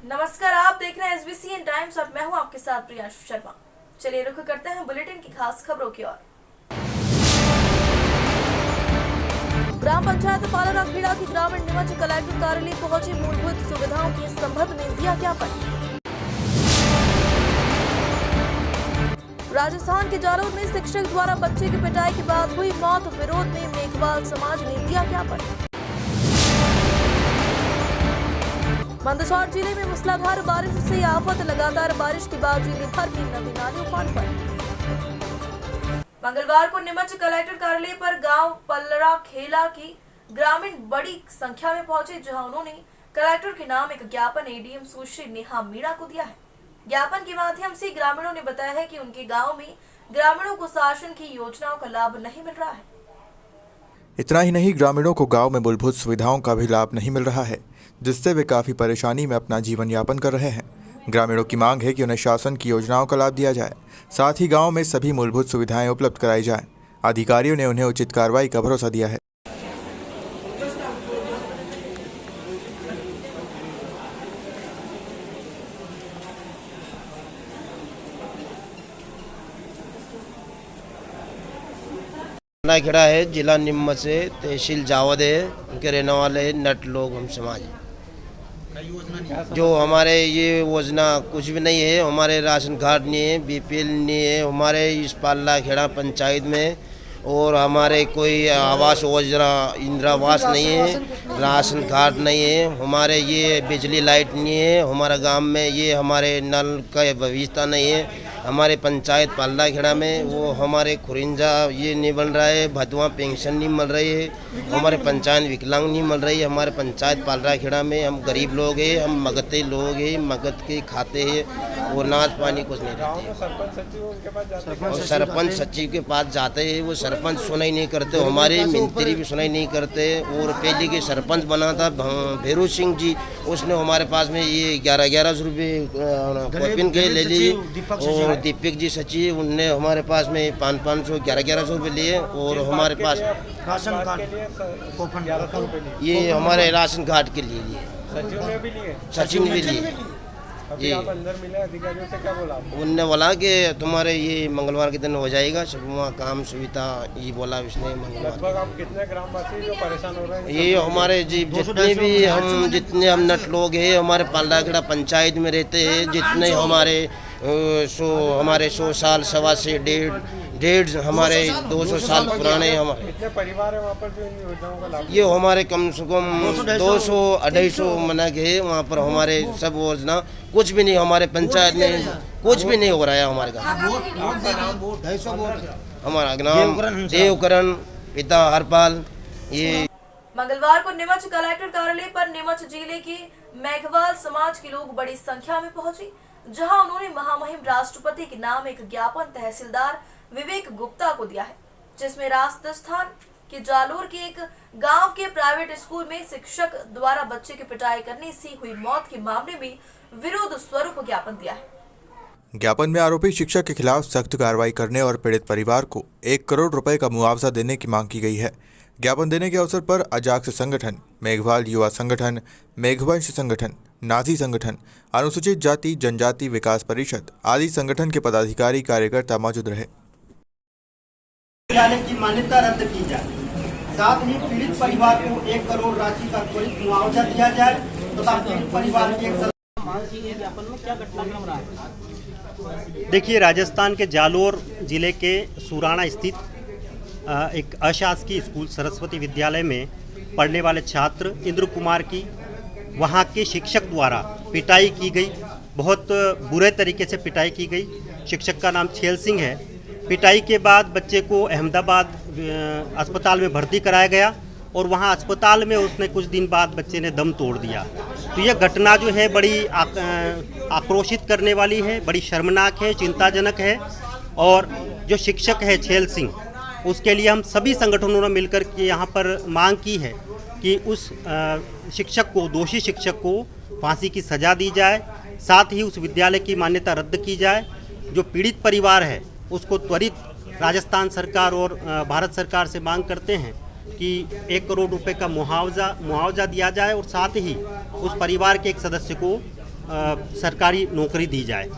नमस्कार, आप देख रहे हैं SBCN टाइम्स और मैं हूं आपके साथ प्रियांशु शर्मा। चलिए रुख करते हैं बुलेटिन की खास खबरों की ओर। ग्राम पंचायत पालरा खेड़ा की ग्रामीण निमच कलेक्टर कार्यालय पहुंची, मूलभूत सुविधाओं के संबंध में दिया ज्ञापन। राजस्थान के जालोर में शिक्षक द्वारा बच्चे की पिटाई के बाद हुई मौत, विरोध में मेघवाल समाज ने दिया ज्ञापन। मंदसौर जिले में मूसलाधार बारिश से आफत, लगातार बारिश के बाद जिले भर की नदी नाले उफान पर। मंगलवार को नीमच कलेक्टर कार्यालय पर गांव पलरा खेला की ग्रामीण बड़ी संख्या में पहुंचे, जहां उन्होंने कलेक्टर के नाम एक ज्ञापन ADM सुश्री नेहा मीणा को दिया है। ज्ञापन के माध्यम से ग्रामीणों ने बताया है कि उनके गाँव में ग्रामीणों को शासन की योजनाओं का लाभ नहीं मिल रहा है। इतना ही नहीं, ग्रामीणों को गांव में मूलभूत सुविधाओं का भी लाभ नहीं मिल रहा है, जिससे वे काफ़ी परेशानी में अपना जीवन यापन कर रहे हैं। ग्रामीणों की मांग है कि उन्हें शासन की योजनाओं का लाभ दिया जाए, साथ ही गांव में सभी मूलभूत सुविधाएं उपलब्ध कराई जाएं। अधिकारियों ने उन्हें उचित कार्रवाई का भरोसा दिया है। खेड़ा है, जिला नीमच से, तहसील जावद है, उनके रहने वाले नट लोग हम समाज। जो हमारे ये योजना कुछ भी नहीं है, हमारे राशन कार्ड नहीं है, BPL नहीं है हमारे इस पालरा खेड़ा पंचायत में, और हमारे कोई आवास योजना इंदिरा आवास नहीं है, राशन कार्ड नहीं है, हमारे ये बिजली लाइट नहीं है, हमारा गांव में ये हमारे नल का व्यवस्था नहीं है। हमारे पंचायत पालरा खेड़ा में वो हमारे खुरिंजा ये नहीं बन रहा है, भदवा पेंशन नहीं मिल रही है, हमारे पंचायत विकलांग नहीं मिल रही है। हमारे पंचायत पालरा खेड़ा में हम गरीब लोग हैं, हम मगते लोग हैं, मगत के खाते हैं, वो नाच पानी कुछ नहीं रहते। और सरपंच सचिव के पास जाते हैं, वो सरपंच सुनाई नहीं करते, हमारे मंत्री भी सुनाई नहीं करते। और पहले के सरपंच बना था भैरू सिंह जी, उसने हमारे पास में ये 1100 रुपये कॉपिन के ले लिए, और दीपक जी सचिव उनने हमारे पास में 500 1100 रुपये लिए। और हमारे पास राशन कार्ड ये हमारे राशन कार्ड के लिए सचिव ने भी लिए, सचिव ने भी लिए। अभी आप अंदर मिले अधिकारियों से क्या बोला? उनने बोला कि तुम्हारे ये मंगलवार के दिन हो जाएगा सब वहाँ काम सुविधा, ये बोला उसने मंगलवार। लगभग आप कितने ग्रामवासी जो परेशान हो रहे हैं? ये हमारे जी जितने हम नट लोग हैं, हमारे पालरा खेड़ा पंचायत में रहते हैं, जितने हमारे 100 साल, 1.25 डेढ़ हमारे 200 साल पुराने हमारे कितने परिवार है वहाँ पर जो इन योजनाओं का लाभ? ये हमारे कम से कम 200-250 मना के है वहाँ पर। हमारे सब योजना कुछ भी नहीं, हमारे पंचायत में कुछ भी नहीं हो रहा है हमारे गाँव। हमारा नाम देवकरण, पिता हरपाल। ये मंगलवार को नीमच कलेक्टर कार्यालय पर नीमच जिले के मेघवाल समाज के लोग बड़ी संख्या में पहुंचे, जहां उन्होंने महामहिम राष्ट्रपति के नाम एक ज्ञापन तहसीलदार विवेक गुप्ता को दिया है, जिसमें राजस्थान के जालोर के एक गांव के प्राइवेट स्कूल में शिक्षक द्वारा बच्चे की पिटाई करने से हुई मौत के मामले में विरोध स्वरूप ज्ञापन दिया है। ज्ञापन में आरोपी शिक्षक के खिलाफ सख्त कार्रवाई करने और पीड़ित परिवार को 1 करोड़ रुपए का मुआवजा देने की मांग की गई है। ज्ञापन देने के अवसर पर अजाक्स संगठन, मेघवाल युवा संगठन, मेघवंश संगठन, नाजी संगठन, अनुसूचित जाति जनजाति विकास परिषद आदि संगठन के पदाधिकारी कार्यकर्ता मौजूद रहे। विद्यालय की मान्यता रद्द की जाए, साथ ही पीड़ित परिवार को 1 करोड़ राशि का त्वरित मुआवजा दिया जाए तथा पीड़ित परिवार के देखिए, राजस्थान के जालोर जिले के सुराना स्थित एक अशासकीय स्कूल सरस्वती विद्यालय में पढ़ने वाले छात्र इंद्र कुमार की वहाँ के शिक्षक द्वारा पिटाई की गई। बहुत बुरे तरीके से पिटाई की गई। शिक्षक का नाम छेल सिंह है। पिटाई के बाद बच्चे को अहमदाबाद अस्पताल में भर्ती कराया गया और वहाँ अस्पताल में उसने कुछ दिन बाद बच्चे ने दम तोड़ दिया। तो यह घटना जो है बड़ी आक्रोशित करने वाली है, बड़ी शर्मनाक है, चिंताजनक है। और जो शिक्षक है छेल सिंह, उसके लिए हम सभी संगठनों ने मिलकर के यहाँ पर मांग की है कि उस शिक्षक को, दोषी शिक्षक को फांसी की सज़ा दी जाए, साथ ही उस विद्यालय की मान्यता रद्द की जाए। जो पीड़ित परिवार है उसको त्वरित राजस्थान सरकार और भारत सरकार से मांग करते हैं कि 1 करोड़ रुपए का मुआवजा दिया जाए और साथ ही उस परिवार के एक सदस्य को सरकारी नौकरी दी जाए।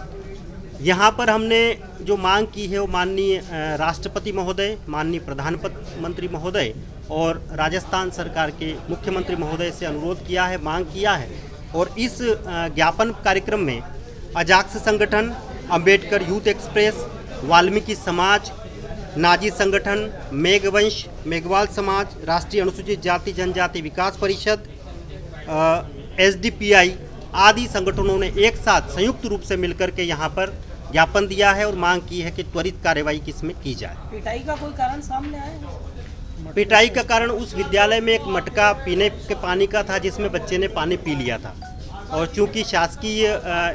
यहाँ पर हमने जो मांग की है वो माननीय राष्ट्रपति महोदय, माननीय प्रधानमंत्री महोदय और राजस्थान सरकार के मुख्यमंत्री महोदय से अनुरोध किया है, मांग किया है। और इस ज्ञापन कार्यक्रम में अजाक्स संगठन, अंबेडकर यूथ एक्सप्रेस, वाल्मीकि समाज, नाजी संगठन, मेघवंश, मेघवाल समाज, राष्ट्रीय अनुसूचित जाति जनजाति विकास परिषद, SDPI आदि संगठनों ने एक साथ संयुक्त रूप से मिलकर के यहाँ पर ज्ञापन दिया है और मांग की है कि त्वरित कार्यवाही किसमें की जाए। पिटाई का कोई कारण सामने आया? पिटाई का कारण उस विद्यालय में एक मटका पीने के पानी का था जिसमें बच्चे ने पानी पी लिया था, और चूंकि शासकीय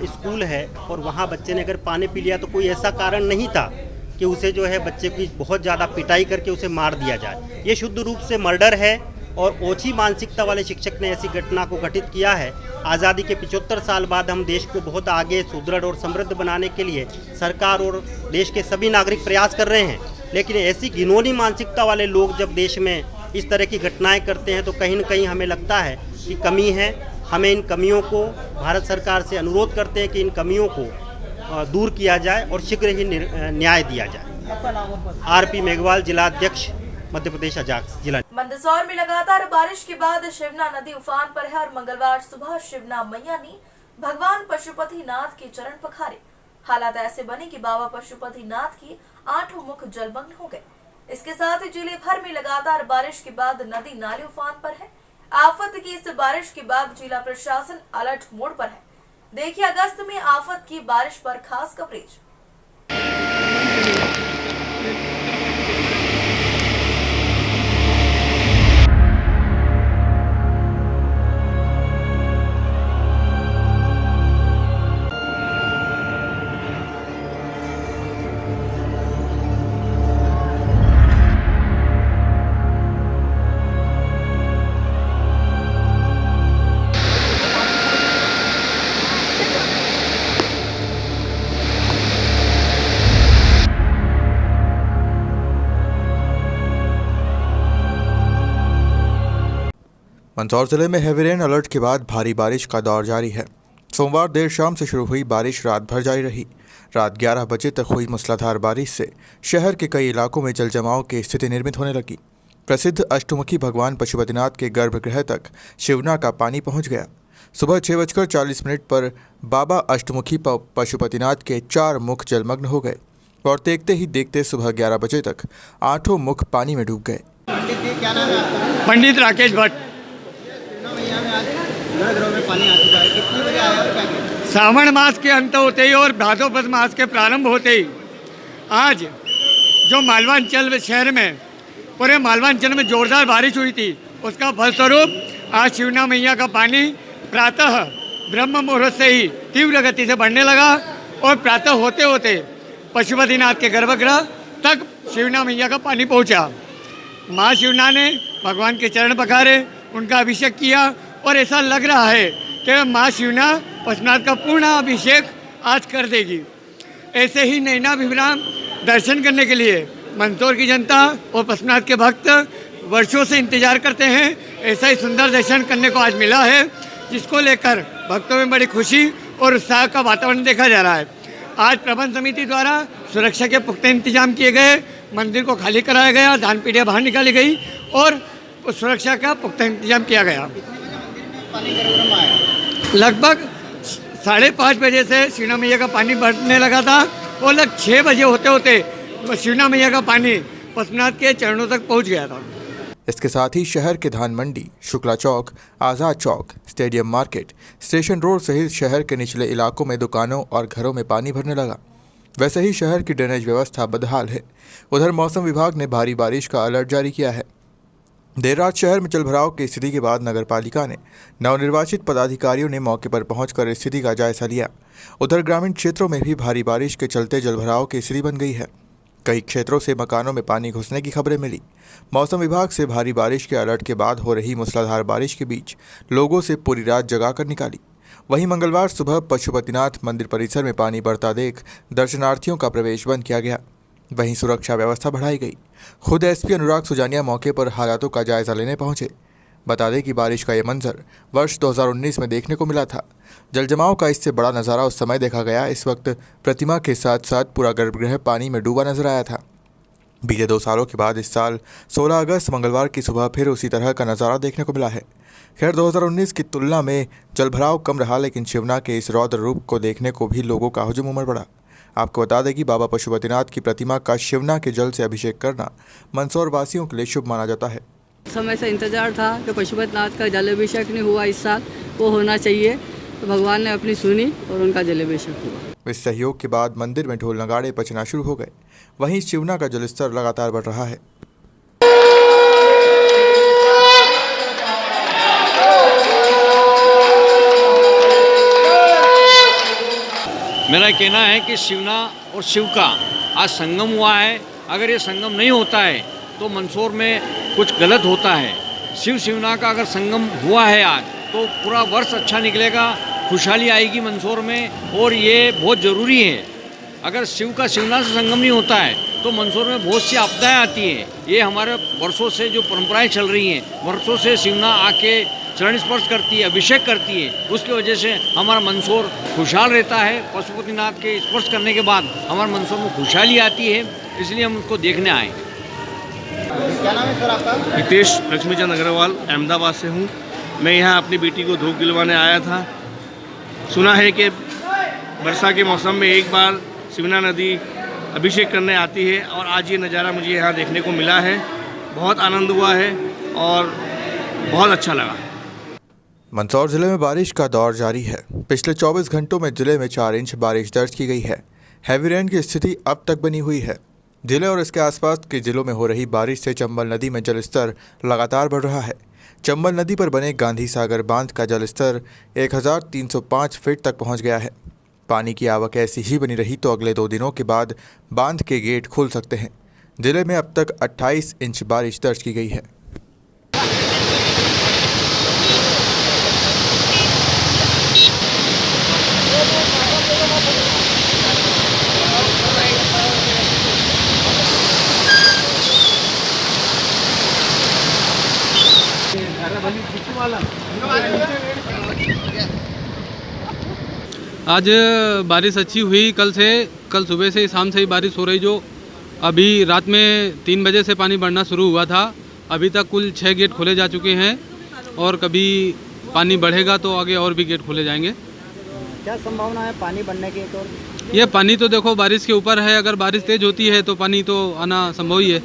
स्कूल है और वहाँ बच्चे ने अगर पानी पी लिया तो कोई ऐसा कारण नहीं था कि उसे जो है बच्चे की बहुत ज़्यादा पिटाई करके उसे मार दिया जाए। ये शुद्ध रूप से मर्डर है और ओछी मानसिकता वाले शिक्षक ने ऐसी घटना को घटित किया है। आज़ादी के 75 साल बाद हम देश को बहुत आगे सुदृढ़ और समृद्ध बनाने के लिए सरकार और देश के सभी नागरिक प्रयास कर रहे हैं, लेकिन ऐसी घिनौनी मानसिकता वाले लोग जब देश में इस तरह की घटनाएं करते हैं तो कहीं न कहीं हमें लगता है कि कमी है। हमें इन कमियों को भारत सरकार से अनुरोध करते हैं कि इन कमियों को दूर किया जाए और शीघ्र ही न्याय दिया जाए। आपका नाम और पद? RP मेघवाल, जिलाध्यक्ष मध्य प्रदेश अजाक्स जिला। मंदसौर में लगातार बारिश के बाद शिवना नदी उफान पर है और मंगलवार सुबह शिवना मैया ने भगवान पशुपति नाथ के चरण पखारे। हालात ऐसे बने कि बाबा पशुपति नाथ की 8 मुख जलमग्न हो गए। इसके साथ ही जिले भर में लगातार बारिश के बाद नदी नाले उफान पर है। आफत की इस बारिश के बाद जिला प्रशासन अलर्ट मोड पर है। देखिए अगस्त में आफत की बारिश पर खास कवरेज। मंदसौर जिले में हेवी रेन अलर्ट के बाद भारी बारिश का दौर जारी है। सोमवार देर शाम से शुरू हुई बारिश रात भर जारी रही। रात 11 बजे तक हुई मूसलाधार बारिश से शहर के कई इलाकों में जल जमाव की स्थिति निर्मित होने लगी। प्रसिद्ध अष्टमुखी भगवान पशुपतिनाथ के गर्भगृह तक शिवना का पानी पहुंच गया। सुबह 6:40 पर बाबा अष्टमुखी पशुपतिनाथ के 4 मुख जलमग्न हो गए और देखते ही देखते सुबह 11 बजे तक 8 मुख पानी में डूब गए। पंडित राकेश भट्ट। श्रावण मास के अंत होते ही और भादोपद मास के प्रारंभ होते ही आज जो मालवांचल शहर में, पूरे मालवांचल में जोरदार बारिश हुई थी, उसका फलस्वरूप आज शिवना मैया का पानी प्रातः ब्रह्म मुहूर्त से ही तीव्र गति से बढ़ने लगा और प्रातः होते होते पशुपतिनाथ के गर्भगृह तक शिवना मैया का पानी पहुंचा। माँ शिवना ने भगवान के चरण पखारे, उनका अभिषेक किया और ऐसा लग रहा है कि माँ शिवना पशुपतिनाथ का पूर्ण अभिषेक आज कर देगी। ऐसे ही नैनाभिराम दर्शन करने के लिए मंदसौर की जनता और पशुपतिनाथ के भक्त वर्षों से इंतजार करते हैं। ऐसा ही सुंदर दर्शन करने को आज मिला है, जिसको लेकर भक्तों में बड़ी खुशी और उत्साह का वातावरण देखा जा रहा है। आज प्रबंध समिति द्वारा सुरक्षा के पुख्ता इंतजाम किए गए, मंदिर को खाली कराया गया, दान पीढ़ियाँ बाहर निकाली गई और सुरक्षा का पुख्ता इंतजाम किया गया। लगभग 5:30 बजे से शिवना मैया का पानी बढ़ने लगा था और लगभग 6 बजे होते होते शिवना मैया का पानी पशुपतिनाथ के चरणों तक पहुंच गया था। इसके साथ ही शहर के धान मंडी, शुक्ला चौक, आज़ाद चौक, स्टेडियम मार्केट, स्टेशन रोड सहित शहर के निचले इलाकों में दुकानों और घरों में पानी भरने लगा। वैसे ही शहर की ड्रेनेज व्यवस्था बदहाल है। उधर मौसम विभाग ने भारी बारिश का अलर्ट जारी किया है। देर रात शहर में जलभराव की स्थिति के बाद नगर पालिका ने नवनिर्वाचित पदाधिकारियों ने मौके पर पहुंचकर स्थिति का जायजा लिया। उधर ग्रामीण क्षेत्रों में भी भारी बारिश के चलते जलभराव की स्थिति बन गई है। कई क्षेत्रों से मकानों में पानी घुसने की खबरें मिली। मौसम विभाग से भारी बारिश के अलर्ट के बाद हो रही मूसलाधार बारिश के बीच लोगों से पूरी रात जगाकर निकाली। वहीं मंगलवार सुबह पशुपतिनाथ मंदिर परिसर में पानी बढ़ता देख दर्शनार्थियों का प्रवेश बंद किया गया। वहीं सुरक्षा व्यवस्था बढ़ाई गई। खुद SP अनुराग सुजानिया मौके पर हालातों का जायजा लेने पहुंचे। बता दें कि बारिश का ये मंजर वर्ष 2019 में देखने को मिला था। जलजमाव का इससे बड़ा नज़ारा उस समय देखा गया। इस वक्त प्रतिमा के साथ साथ पूरा गर्भगृह पानी में डूबा नजर आया था। बीते 2 सालों के बाद इस साल 16 अगस्त मंगलवार की सुबह फिर उसी तरह का नज़ारा देखने को मिला है। खैर 2019 की तुलना में जलभराव कम रहा, लेकिन शिवना के इस रौद्र रूप को देखने को भी लोगों का हुजूम उमड़ पड़ा। आपको बता दें कि बाबा पशुपतिनाथ की प्रतिमा का शिवना के जल से अभिषेक करना मंदसौर वासियों के लिए शुभ माना जाता है। समय से इंतजार था कि पशुपतिनाथ का जलाभिषेक नहीं हुआ इस साल, वो होना चाहिए, तो भगवान ने अपनी सुनी और उनका जलाभिषेक हुआ। इस सहयोग के बाद मंदिर में ढोल नगाड़े बजना शुरू हो गए। वहीं शिवना का जलस्तर लगातार बढ़ रहा है। मेरा कहना है कि शिवना और शिव का आज संगम हुआ है। अगर ये संगम नहीं होता है तो मंदसौर में कुछ गलत होता है। शिव शिवना का अगर संगम हुआ है आज, तो पूरा वर्ष अच्छा निकलेगा, खुशहाली आएगी मंदसौर में, और ये बहुत ज़रूरी है। अगर शिव का शिवना से संगम नहीं होता है तो मंदसौर में बहुत सी आपदाएं आती हैं। ये हमारे वर्षों से जो परंपराएं चल रही हैं, वर्षों से शिवना आके चरण स्पर्श करती है, अभिषेक करती है, उसकी वजह से हमारा मंदसौर खुशहाल रहता है। पशुपतिनाथ के स्पर्श करने के बाद हमारे मंदसौर में खुशहाली आती है, इसलिए हम उसको देखने आए। क्या नाम है सर आपका? हितेश लक्ष्मीचंद अग्रवाल, अहमदाबाद से हूँ। मैं यहाँ अपनी बेटी को धूप दिलवाने आया था। सुना है कि वर्षा के मौसम में एक बार शिवना नदी अभिषेक करने आती है, और आज ये नज़ारा मुझे यहाँ देखने को मिला है। बहुत आनंद हुआ है और बहुत अच्छा लगा। मंदसौर जिले में बारिश का दौर जारी है। पिछले 24 घंटों में जिले में 4 इंच बारिश दर्ज की गई है। हैवी रेन की स्थिति अब तक बनी हुई है। जिले और इसके आसपास के जिलों में हो रही बारिश से चंबल नदी में जलस्तर लगातार बढ़ रहा है। चंबल नदी पर बने गांधी सागर बांध का जलस्तर 1305 फीट तक पहुंच गया है। पानी की आवक ऐसी ही बनी रही तो अगले 2 दिनों के बाद बांध के गेट खुल सकते हैं। जिले में अब तक 28 इंच बारिश दर्ज की गई है। आज बारिश अच्छी हुई। कल सुबह से शाम से ही बारिश हो रही, जो अभी रात में 3 बजे से पानी बढ़ना शुरू हुआ था। अभी तक कुल 6 गेट खोले जा चुके हैं, और कभी पानी बढ़ेगा तो आगे और भी गेट खोले जाएंगे। क्या संभावना है पानी बढ़ने की? तो ये पानी तो देखो बारिश के ऊपर है। अगर बारिश तेज होती है तो पानी तो आना संभव ही है।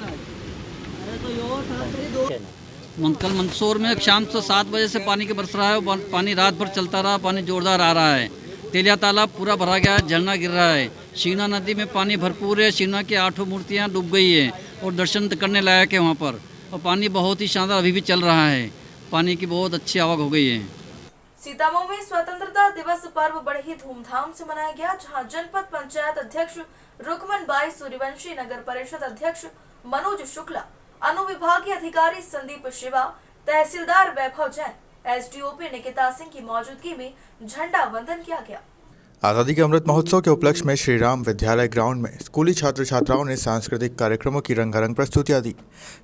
कल मंदसौर में शाम से 7 बजे से पानी के बरस रहा है। पानी रात भर चलता रहा, पानी जोरदार आ रहा है। तेलिया तालाब पूरा भरा गया, झरना गिर रहा है। शिवना नदी में पानी भरपूर है। शिवना की 8 मूर्तियाँ डूब गई है और दर्शन करने लायक है वहाँ पर। और पानी बहुत ही शानदार अभी भी चल रहा है। पानी की बहुत अच्छी आवक हो गई है। सीतामऊ में स्वतंत्रता दिवस पर्व बड़े ही धूमधाम से मनाया गया, जहां जनपद पंचायत अध्यक्ष रुकमन बाई सूर्यवंशी, नगर परिषद अध्यक्ष मनोज शुक्ला, अनुविभागीय अधिकारी संदीप शिवा, तहसीलदार वैभव जैन, एसडीओपी निकिता सिंह की मौजूदगी में झंडा वंदन किया गया। आज़ादी के अमृत महोत्सव के उपलक्ष्य में श्री राम विद्यालय ग्राउंड में स्कूली छात्र छात्राओं ने सांस्कृतिक कार्यक्रमों की रंगारंग प्रस्तुतियां दी।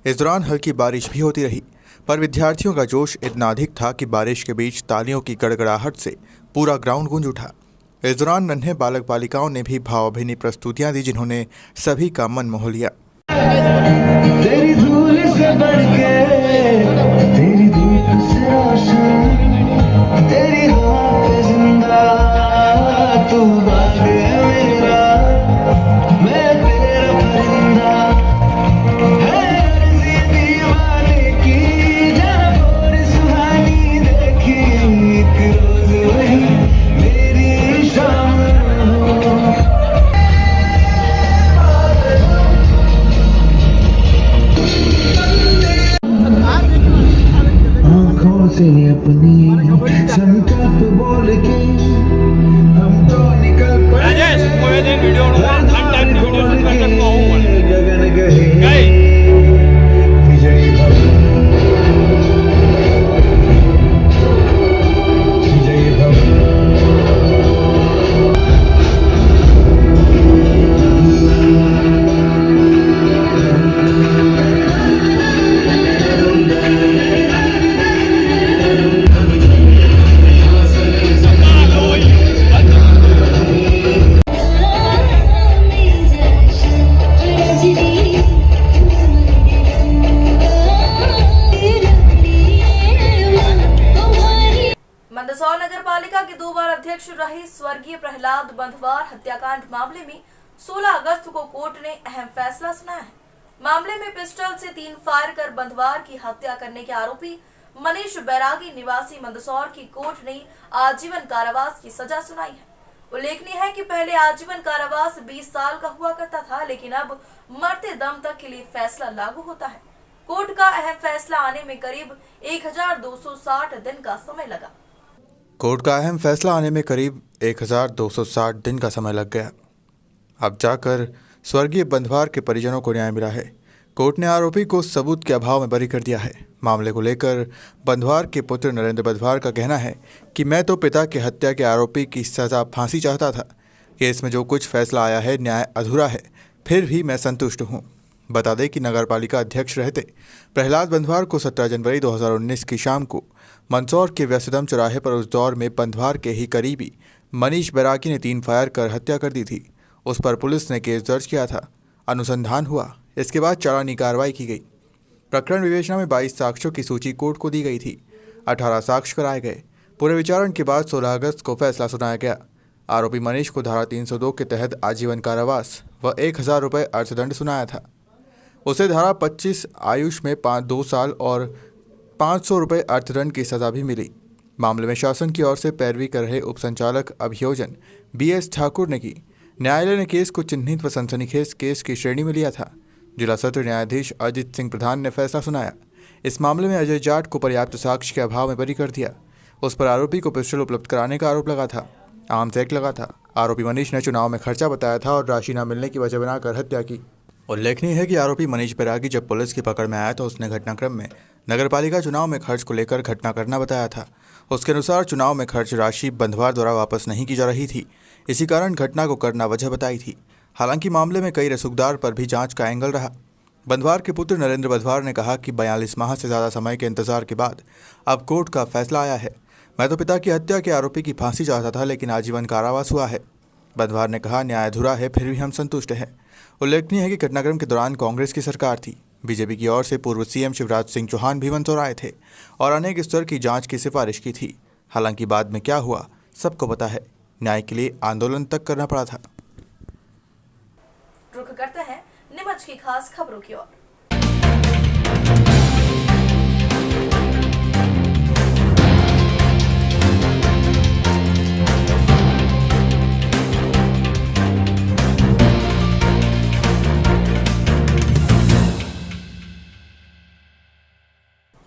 इस दौरान हल्की बारिश भी होती रही, पर विद्यार्थियों का जोश इतना अधिक था कि बारिश के बीच तालियों की गड़गड़ाहट से पूरा ग्राउंड गूंज उठा। इस दौरान नन्हे बालक बालिकाओं ने भी भावभीनी प्रस्तुतियां दी, जिन्होंने सभी का मन मोह लिया। तेरी धूल से बढ़ के, तेरी धूल से रोशन, तेरी हवा पे जिंदा तू बाग है मेरा, मैं तेरा परिंदा। है अर्ज़ी दीवाने की, जब और सुहानी देखी एक रोज वही मेरी शाम हो। आँखों से अपनी संकल्प बोल के हम तो निकल पड़े, गगन गहे विजयी भव, विजयी भव। मंदसौर नगर पालिका के 2 बार अध्यक्ष रहे स्वर्गीय प्रहलाद बंधवार हत्याकांड मामले में 16 अगस्त को कोर्ट ने अहम फैसला सुनाया है। मामले में पिस्टल से 3 फायर कर बंधवार की हत्या करने के आरोपी मनीष बैरागी निवासी मंदसौर की कोर्ट ने आजीवन कारावास की सजा सुनाई है। उल्लेखनीय है कि पहले आजीवन कारावास 20 साल का हुआ करता था, लेकिन अब मरते दम तक के लिए फैसला लागू होता है। कोर्ट का अहम फैसला आने में करीब 1260 दिन का समय लगा। कोर्ट का अहम फैसला आने में करीब 1260 दिन का समय लग गया। अब जाकर स्वर्गीय बंधवार के परिजनों को न्याय मिला है। कोर्ट ने आरोपी को सबूत के अभाव में बरी कर दिया है। मामले को लेकर बंधवार के पुत्र नरेंद्र बंधवार का कहना है कि मैं तो पिता की हत्या के आरोपी की सजा फांसी चाहता था। केस में जो कुछ फैसला आया है न्याय अधूरा है, फिर भी मैं संतुष्ट हूँ। बता दें कि नगरपालिका अध्यक्ष रहते प्रहलाद बंधवार को 17 जनवरी 2019 की शाम को मंदसौर के व्यस्ततम चौराहे पर उस दौर में बंधवार के ही करीबी मनीष बैरागी ने 3 फायर कर हत्या कर दी थी। उस पर पुलिस ने केस दर्ज किया था। अनुसंधान हुआ, इसके बाद चालानी कार्रवाई की गई। प्रकरण विवेचना में 22 साक्ष्यों की सूची कोर्ट को दी गई थी। 18 साक्ष्य कराए गए। पूरे विचारण के बाद 16 अगस्त को फैसला सुनाया गया। आरोपी मनीष को धारा 302 के तहत आजीवन कारावास व 1000 रुपये अर्थदंड सुनाया था। उसे धारा 25 आयुष में 2 साल और 500 रुपये अर्थदंड की सजा भी मिली। मामले में शासन की ओर से पैरवी कर रहे उपसंचालक अभियोजन BS ठाकुर ने की। न्यायालय ने केस को चिन्हित व सनसनीखेज केस की श्रेणी में लिया था। जिला सत्र न्यायाधीश अजित सिंह प्रधान ने फैसला सुनाया। इस मामले में अजय जाट को पर्याप्त साक्ष्य के अभाव में बरी कर दिया। उस पर आरोपी को पिस्टल उपलब्ध कराने का आरोप लगा था। आर्म्स एक्ट लगा था। आरोपी मनीष ने चुनाव में खर्चा बताया था और राशि न मिलने की वजह बनाकर हत्या की। उल्लेखनीय है कि आरोपी मनीष बैरागी जब पुलिस की पकड़ में आया तो उसने घटनाक्रम में नगरपालिका चुनाव में खर्च को लेकर घटना करना बताया था। उसके अनुसार चुनाव में खर्च राशि बंधवार द्वारा वापस नहीं की जा रही थी, इसी कारण घटना को करना वजह बताई थी। हालांकि मामले में कई रसूखदार पर भी जांच का एंगल रहा। बंधवार के पुत्र नरेंद्र बंधवार ने कहा कि 42 माह से ज़्यादा समय के इंतजार के बाद अब कोर्ट का फैसला आया है। मैं तो पिता की हत्या के आरोपी की फांसी चाहता था, लेकिन आजीवन कारावास हुआ है। बंधवार ने कहा, न्याय अधूरा है, फिर भी हम संतुष्ट हैं। उल्लेखनीय है कि घटनाक्रम के दौरान कांग्रेस की सरकार थी। बीजेपी की ओर से पूर्व CM शिवराज सिंह चौहान भी मंदसौर आए थे और अनेक स्तर की जांच की सिफारिश की थी। हालांकि बाद में क्या हुआ सबको पता है। न्याय के लिए आंदोलन तक करना पड़ा था। रुख करते हैं नीमच की खास खबरों की ओर।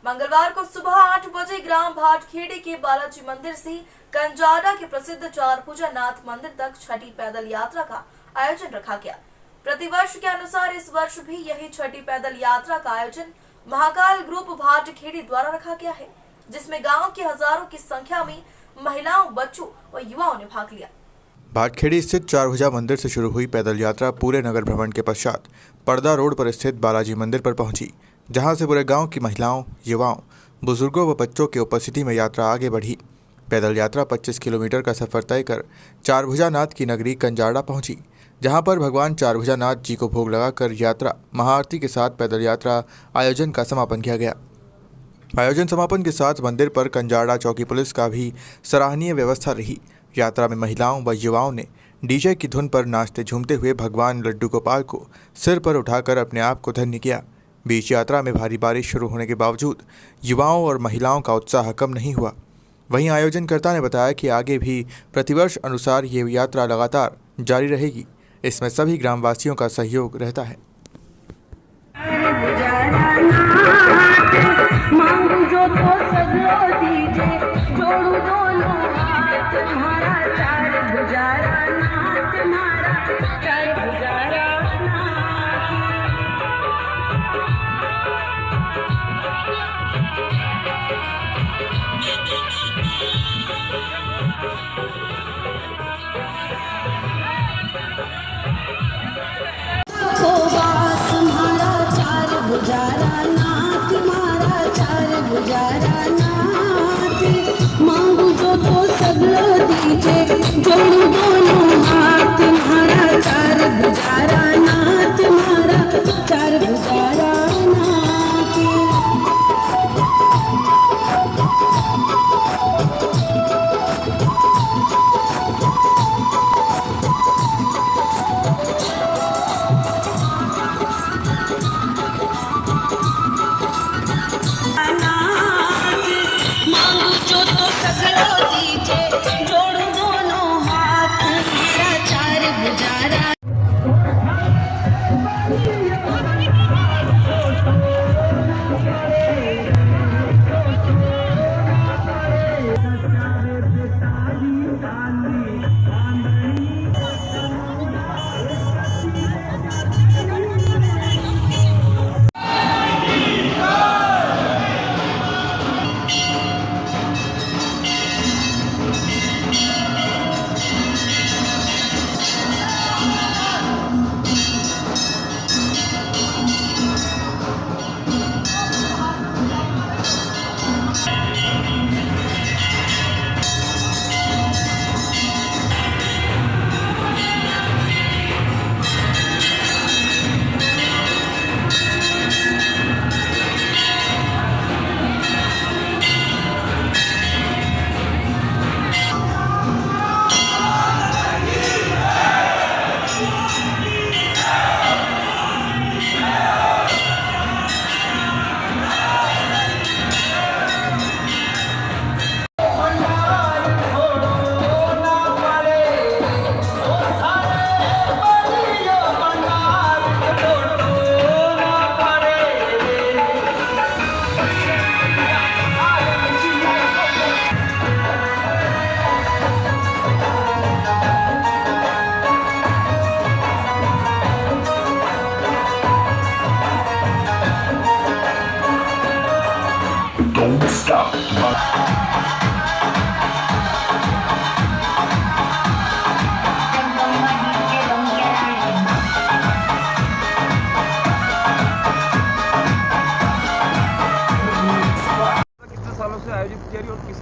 मंगलवार को सुबह 8 बजे ग्राम भाटखेड़ी के बालाजी मंदिर से कंजाड़ा के प्रसिद्ध चारभुजा नाथ मंदिर तक छठी पैदल यात्रा का आयोजन रखा गया। प्रतिवर्ष के अनुसार इस वर्ष भी यही छठी पैदल यात्रा का आयोजन महाकाल ग्रुप भाटखेड़ी द्वारा रखा गया है, जिसमें गांव के हजारों की संख्या में महिलाओं, बच्चों व युवाओं ने भाग लिया। भाटखेड़ी स्थित चारभुजा मंदिर से शुरू हुई पैदल यात्रा पूरे नगर भ्रमण के पश्चात पर्दा रोड पर स्थित बालाजी मंदिर पर पहुंची, जहां से पूरे गांव की महिलाओं, युवाओं, बुजुर्गों व बच्चों की उपस्थिति में यात्रा आगे बढ़ी। पैदल यात्रा 25 किलोमीटर का सफर तय कर चारभुजा नाथ की नगरी कंजाड़ा पहुंची, जहां पर भगवान चारभुजा नाथ जी को भोग लगाकर यात्रा महाआरती के साथ पैदल यात्रा आयोजन का समापन किया गया। आयोजन समापन के साथ मंदिर पर कंजाड़ा चौकी पुलिस का भी सराहनीय व्यवस्था रही। यात्रा में महिलाओं व युवाओं ने डीजे की धुन पर नाचते झूमते हुए भगवान लड्डू गोपाल को सिर पर उठाकर अपने आप को धन्य किया। बीच यात्रा में भारी बारिश शुरू होने के बावजूद युवाओं और महिलाओं का उत्साह कम नहीं हुआ। वहीं आयोजनकर्ता ने बताया कि आगे भी प्रतिवर्ष अनुसार ये यात्रा लगातार जारी रहेगी। इसमें सभी ग्रामवासियों का सहयोग रहता है। मांगू जो तो सगलो दीजे, जोड़ू दोनों हाथ, तुम्हारा चार भुजारा नाथ, तुम्हारा चार भुजारा नाथ।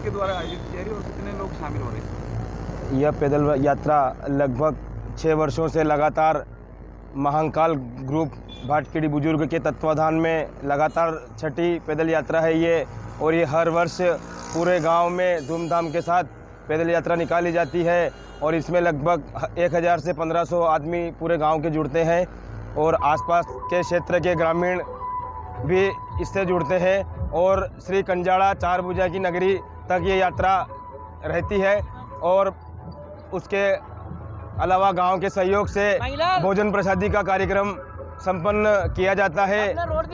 किसके द्वारा आयोजित किया गया और कितने लोग शामिल हो रहे हैं? यह पैदल यात्रा लगभग 6 वर्षों से लगातार महाकाल ग्रुप भाटखेड़ी बुजुर्ग के तत्वाधान में लगातार छठी पैदल यात्रा है ये, और ये हर वर्ष पूरे गांव में धूमधाम के साथ पैदल यात्रा निकाली जाती है और इसमें लगभग 1000 से 1500 आदमी पूरे गांव के जुड़ते हैं और आसपास के क्षेत्र के ग्रामीण भी इससे जुड़ते हैं और श्री कंजाड़ा चार भुजा की नगरी तक ये यात्रा रहती है और उसके अलावा गांव के सहयोग से भोजन प्रसादी का कार्यक्रम संपन्न किया जाता है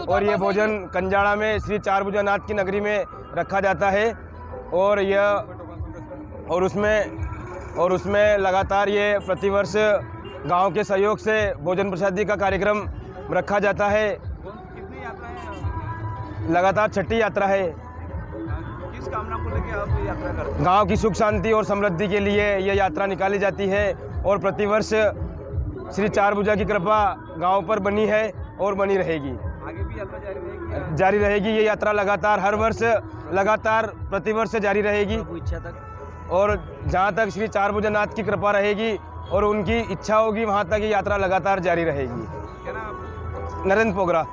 और ये भोजन कंजाड़ा में श्री चार भुजानाथ की नगरी में रखा जाता है और उसमें लगातार ये प्रतिवर्ष गांव के सहयोग से भोजन प्रसादी का कार्यक्रम रखा जाता है। लगातार छठी यात्रा है। किस कामना को लेकर आप ये यात्रा करते हैं? गांव की सुख शांति और समृद्धि के लिए ये यात्रा निकाली जाती है और प्रतिवर्ष श्री चार भुजा की कृपा गांव पर बनी है और बनी रहेगी। आगे भी यात्रा जारी रहेगी? जारी रहेगी। ये यात्रा लगातार हर वर्ष लगातार प्रतिवर्ष जारी रहेगी इच्छा तक, और जहां तक श्री चार भुजानाथ की कृपा रहेगी और उनकी इच्छा होगी वहां तक ये यात्रा लगातार जारी रहेगी। क्या नाम आपका? नरेंद्र पोगरा।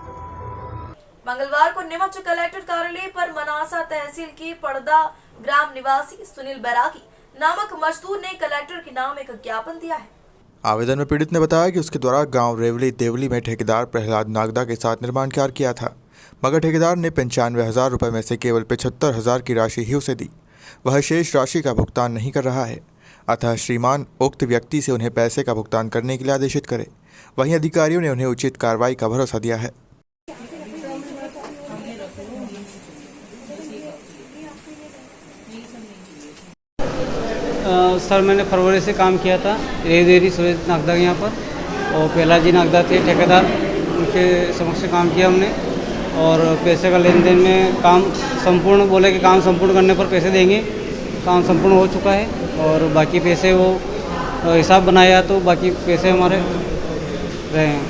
मंगलवार को नीमच कलेक्टर कार्यालय पर मनासा तहसील की पड़दा ग्राम निवासी सुनील बैरागी नामक मजदूर ने कलेक्टर के नाम एक ज्ञापन दिया है। आवेदन में पीड़ित ने बताया कि उसके द्वारा गांव रेवली देवली में ठेकेदार प्रहलाद नागदा के साथ निर्माण कार्य किया था, मगर ठेकेदार ने 95,000 रुपये में से केवल 75,000 की राशि ही उसे दी। वह शेष राशि का भुगतान नहीं कर रहा है, अतः श्रीमान उक्त व्यक्ति से उन्हें पैसे का भुगतान करने के लिए आदेशित करे। वहीं अधिकारियों ने उन्हें उचित कार्रवाई का भरोसा दिया है। सर मैंने फरवरी से काम किया था देरी सुरेश नागदा के यहाँ पर, और पहला जी नागदा थे ठेकेदार, उनके समक्ष काम किया हमने और पैसे का लेन देन में काम संपूर्ण बोले कि काम संपूर्ण करने पर पैसे देंगे। काम संपूर्ण हो चुका है और बाकी पैसे वो हिसाब बनाया तो बाकी पैसे हमारे रहे हैं।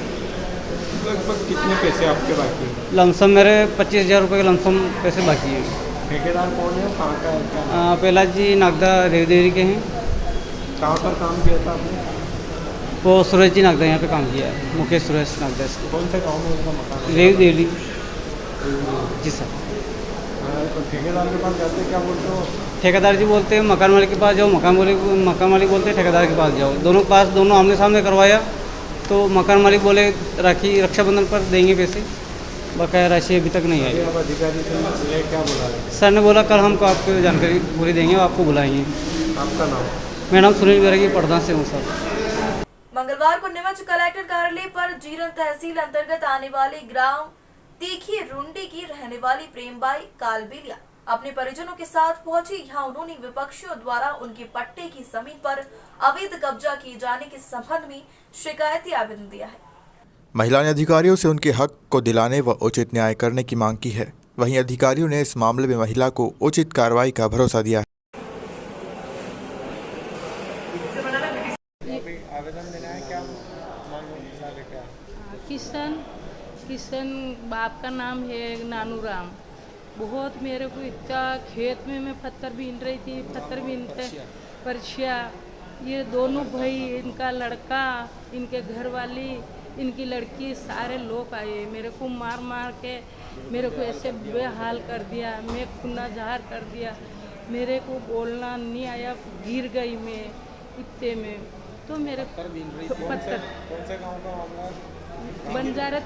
लगभग कितने पैसे आपके बाकी हैं? लमसम मेरे 25,000 रुपये के लमसम पैसे बाकी हैं। ठेकेदार कौन है, कहाँ का है, क्या? पहला जी नागदा रेवदेरी के हैं। कहाँ पर काम किया था आपने? वो सुरेश जी नागदा यहाँ पे काम किया है, मुकेश सुरेश नागदा से। कौन से गाँव में उनका मकान? रेवदेरी। जी सर। तो ठेकेदार के पास जाते क्या बोलते हो? ठेकेदार जी बोलते हैं मकान मालिक के पास जाओ, मकान मालिक बोलते हैं ठेकेदार के पास जाओ। दोनों आमने सामने करवाया तो मकान मालिक बोले रक्षाबंधन पर देंगे पैसे, बकाया राशि अभी तक नहीं आई। अब अधिकारी से क्या बोला? सर ने बोला कल हमको आपको जानकारी पूरी देंगे, आपको बुलाएंगे। आपका नाम? मेरा नाम सुनील बैरागी, पड़दा से हूँ सर। मंगलवार को नीमच कलेक्टर कार्यालय पर जीरन तहसील अंतर्गत आने वाले ग्राम तीखी रुंडी की रहने वाली प्रेमबाई कालबेलिया अपने परिजनों के साथ पहुंची। यहाँ उन्होंने विपक्षियों द्वारा उनके पट्टे की जमीन पर अवैध कब्जा किए जाने के संबंध में शिकायती आवेदन दिया है। महिला ने अधिकारियों से उनके हक को दिलाने व उचित न्याय करने की मांग की है। वहीं अधिकारियों ने इस मामले में महिला को उचित कार्रवाई का भरोसा दिया है। आवेदन देना है, क्या किशन बाप का नाम है नानू राम। बहुत मेरे को इतना खेत में मैं पत्थर बीन रही थी, पत्थर बीनते परछिया, ये दोनों भाई, इनका लड़का, इनके घर वाली, इनकी लड़की, सारे लोग आए मेरे को मार मार के मेरे को ऐसे बेहाल कर दिया, मैं खूना जहार कर दिया, मेरे को बोलना नहीं आया, गिर गई मैं इतने में। तो मेरे पत्थर बंजारे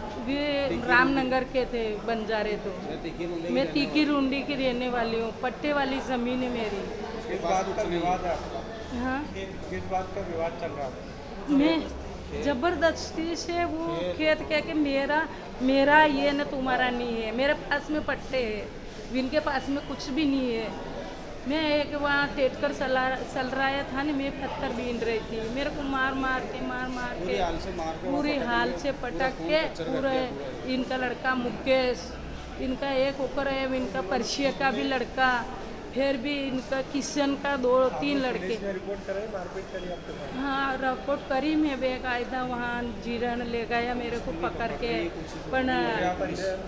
रामनगर के थे बंजारे। तो मैं तीखी रुंडी की रहने वाली हूँ, पट्टे वाली ज़मीन है मेरी। किस बात का विवाद है? हाँ, किस बात का विवाद चल रहा है? मैं जबरदस्ती से वो खेत कह के मेरा ये न तुम्हारा नहीं है, मेरे पास में पट्टे है, इनके पास में कुछ भी नहीं है। मैं एक वहाँ टेट कर चल रहा था ना, मैं पत्थर बीन रही थी, मेरे को मार मार के पूरी हाल से पटक के पूरे। इनका लड़का मुकेश, इनका एक ओकर है, इनका परशिया का भी लड़का, फिर भी इनका किशन का 2-3 लड़के। रिपोर्ट करें, मारपीट करी आपके पास? हाँ, रिपोर्ट करी। मैं बेकायदा वहाँ जीरन ले गया मेरे को पकड़ के, पर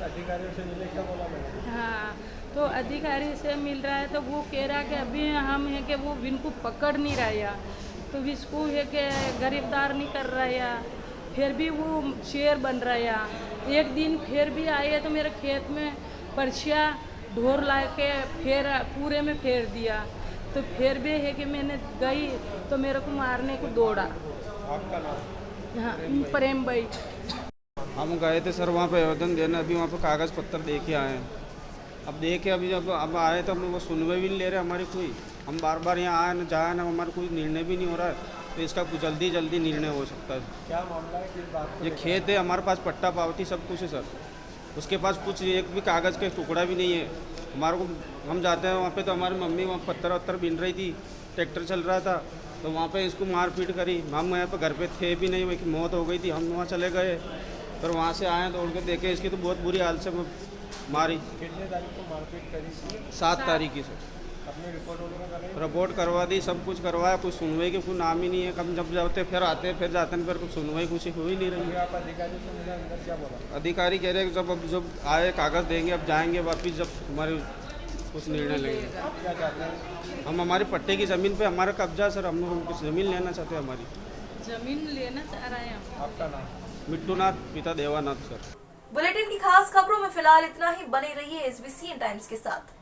अधिकारियों से मिले, क्या बोला मैंने? हाँ, तो अधिकारी से मिल रहा है तो वो कह रहा है कि अभी हम है कि वो इनको पकड़ नहीं रहा है, तो इसको है कि गिरफ्तार नहीं कर रहा है, फिर भी वो शेर बन रहा है। एक दिन फिर भी आए तो मेरे खेत में पर्चिया ढोर ला के फिर पूरे में फेर दिया, तो फिर भी है कि मैंने गई तो मेरे को मारने को दौड़ा। आपका नाम? हाँ, प्रेम भाई। हम गए थे सर वहाँ पे आवेदन देने, अभी वहाँ पे कागज़ पत्तर दे के आए हैं। अब देखे अभी जब अब आए तो हम वो सुनवाई भी नहीं ले रहे हमारी कोई। हम बार बार यहाँ आए ना जाए ना, हमारा कोई निर्णय भी नहीं हो रहा है, तो इसका कुछ जल्दी जल्दी निर्णय हो सकता है। क्या मामला है, किस बात को? ये खेत है, हमारे पास पट्टा पावती सब कुछ है सर, उसके पास कुछ एक भी कागज़ का टुकड़ा भी नहीं है हमारे को। हम जाते हैं वहाँ पे तो हमारी मम्मी वहाँ पत्थर वत्थर बीन रही थी, ट्रैक्टर चल रहा था, तो वहाँ पे इसको मारपीट करी। हम यहाँ पे घर पे थे भी नहीं, वही मौत हो गई थी। हम वहाँ चले गए, फिर वहाँ से आए दौड़ के देखे इसकी तो बहुत बुरी हाल से मारी। कितने तारीख को मारपीट करी थी? 7 तारीख की सर। अपनी रिपोर्ट वगैरह कराई? रिपोर्ट करवा दी, सब कुछ करवाया, कुछ सुनवाई के कोई नाम ही नहीं है। कम जब जाते फिर आते फिर जाते हैं, फिर कुछ सुनवाई कुछ हो ही नहीं रही। आप अधिकारी से मिला, अंदर क्या बोला? अधिकारी कह रहे हैं जब अब जब आए कागज़ देंगे, अब जाएंगे वापिस, जब हमारे कुछ निर्णय लेंगे। क्या चाहते हैं? हम हमारी पट्टे की ज़मीन पे हमारा कब्जा सर, हम लोग कुछ ज़मीन लेना चाहते हैं, हमारी जमीन लेना चाह रहे हैं। आपका नाम? मिट्टूनाथ, पिता देवानाथ सर। बुलेटिन की खास खबरों में फिलहाल इतना ही। बने रहिए SBCN टाइम्स के साथ।